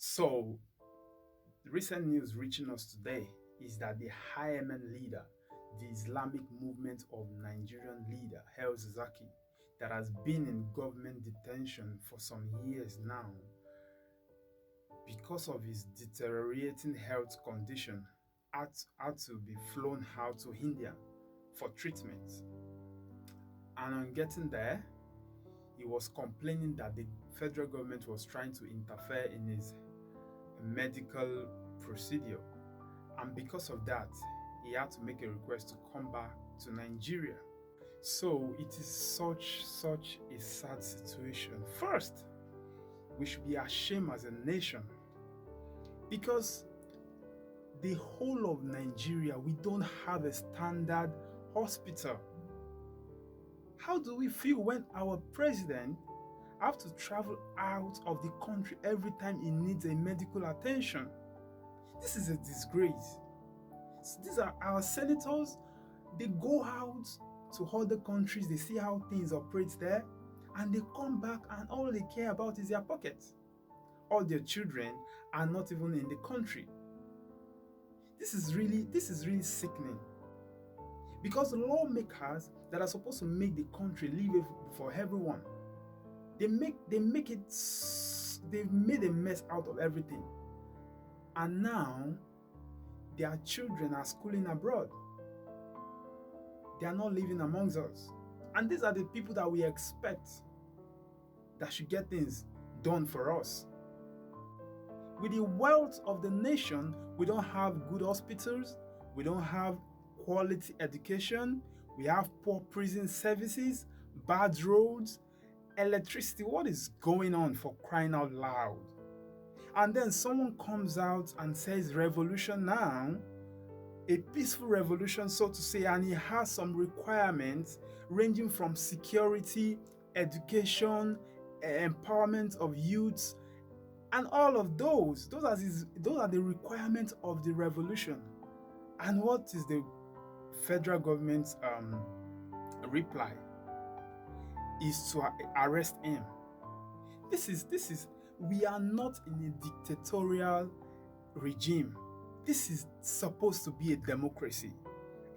So, the recent news reaching us today is that the high Yemen leader, the Islamic Movement of Nigerian leader, el-zakzaky, that has been in government detention for some years now because of his deteriorating health condition, had to be flown out to India for treatment. And on getting there, he was complaining that the federal government was trying to interfere in his medical procedure. And because of that, he had to make a request to come back to Nigeria. So it is such a sad situation. First, we should be ashamed as a nation because the whole of Nigeria, we don't have a standard hospital. How do we feel when our president have to travel out of the country every time he needs a medical attention? This is a disgrace. So these are our senators. They go out to other countries, they see how things operate there, and they come back and all they care about is their pockets. All their children are not even in the country. This is really sickening. Because the lawmakers that are supposed to make the country live for everyone, they've made a mess out of everything. And now their children are schooling abroad. They are not living amongst us. And these are the people that we expect that should get things done for us. With the wealth of the nation, we don't have good hospitals, we don't have quality education, we have poor prison services, bad roads, electricity. What is going on, for crying out loud? And then someone comes out and says revolution now, a peaceful revolution, so to say, and he has some requirements ranging from security, education, empowerment of youths, and all of those are the requirements of the revolution. And what is the federal government's reply? Is to arrest him. This is we are not in a dictatorial regime. This is supposed to be a democracy.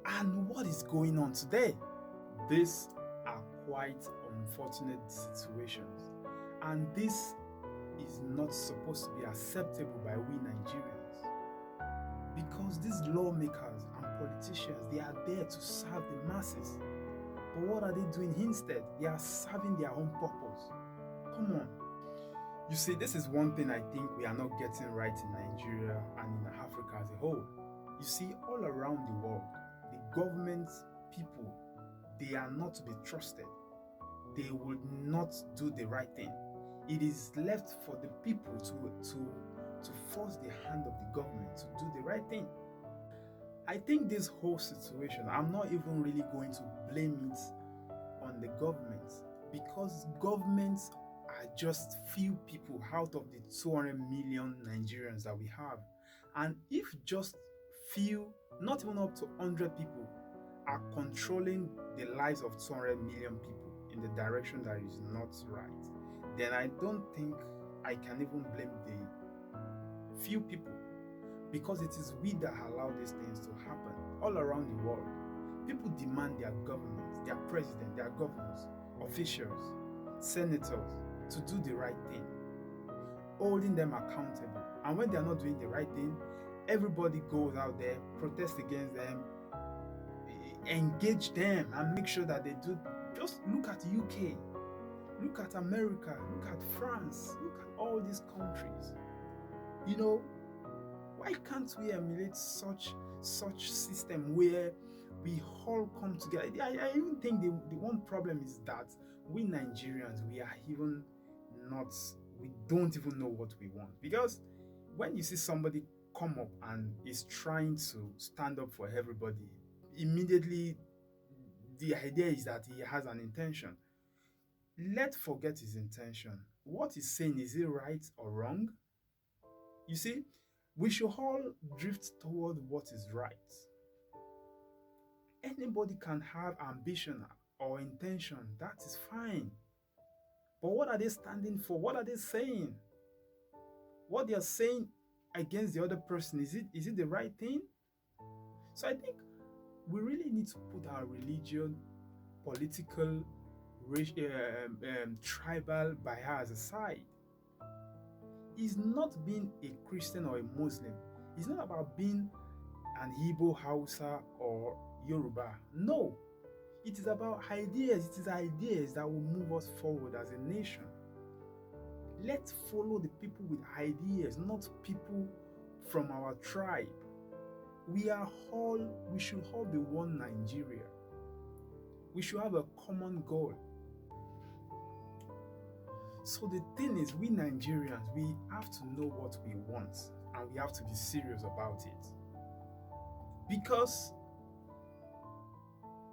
And what is going on today? These are quite unfortunate situations. And this is not supposed to be acceptable by we Nigerians. Because these lawmakers and politicians, they are there to serve the masses. But what are they doing instead? They are serving their own purpose. Come on. You see, this is one thing I think we are not getting right in Nigeria and in Africa as a whole. You see, all around the world, the government people, they are not to be trusted. They would not do the right thing. It is left for the people to force the hand of the government to do the right thing. I think this whole situation, I'm not even really going to blame it on the government, because governments are just few people out of the 200 million Nigerians that we have. And if just few, not even up to 100 people, are controlling the lives of 200 million people in the direction that is not right, then I don't think I can even blame the few people, because it is we that allow these things to happen all around the world. People demand their governments, their president, their governors, officials, senators to do the right thing, holding them accountable. And when they are not doing the right thing, everybody goes out there, protest against them, engage them, and make sure that they do. Just look at UK, look at America, look at France, look at all these countries. You know, why can't we emulate such system where we all come together? I even think the one problem is that we Nigerians, we don't even know what we want. Because when you see somebody come up and is trying to stand up for everybody, immediately the idea is that he has an intention. Let's forget his intention. What he's saying, is it right or wrong? You see, we should all drift toward what is right. Anybody can have ambition or intention, that is fine. But what are they standing for? What are they saying? What they are saying against the other person, is it the right thing? So I think we really need to put our religion, political, tribal bias aside. It's not being a Christian or a Muslim. It's not about being an Igbo, Hausa, or Yoruba. No, it is about ideas. It is ideas that will move us forward as a nation. Let's follow the people with ideas, not people from our tribe. We should all be one Nigeria. We should have a common goal. So the thing is, we Nigerians, we have to know what we want and we have to be serious about it. Because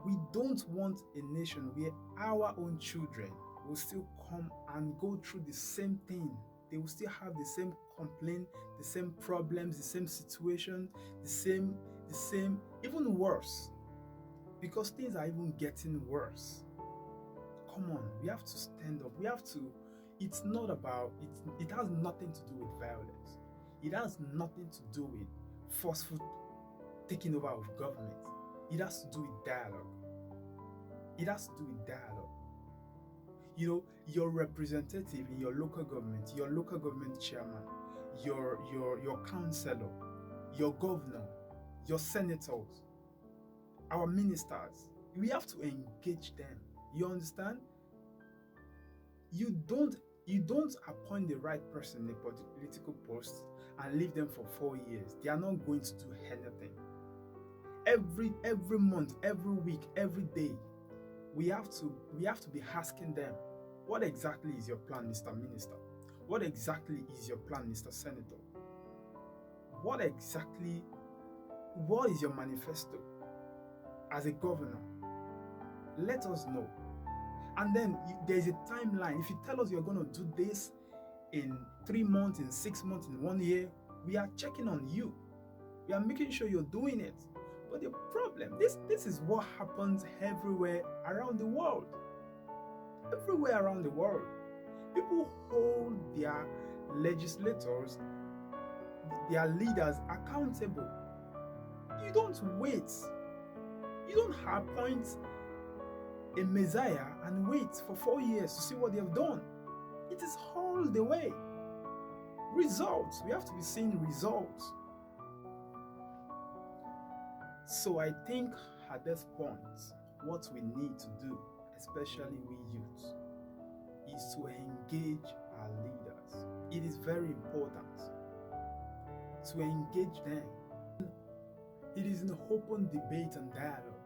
we don't want a nation where our own children will still come and go through the same thing. They will still have the same complaint, the same problems, the same situation, the same, even worse. Because things are even getting worse. Come on, we have to stand up. We have to, it's not about, it has nothing to do with violence. It has nothing to do with forceful taking over of government. It has to do with dialogue. It has to do with dialogue. You know, your representative in your local government chairman, your councillor, your governor, your senators, our ministers, we have to engage them. You understand? You don't appoint the right person in a political post and leave them for 4 years. They are not going to do anything. Every month, every week, every day, we have to be asking them, what exactly is your plan, Mr. Minister? What exactly is your plan, Mr. Senator? What is your manifesto as a governor? Let us know. And then there's a timeline. If you tell us you're going to do this in 3 months, in 6 months, in 1 year, we are checking on you. We are making sure you're doing it. But the problem, this is what happens everywhere around the world. Everywhere around the world, people hold their legislators, their leaders accountable. You don't wait. You don't appoint a messiah and wait for 4 years to see what they have done. It is all the way. Results. We have to be seeing results. So I think at this point, what we need to do, especially we youths, is to engage our leaders. It is very important to engage them. It is an open debate and dialogue.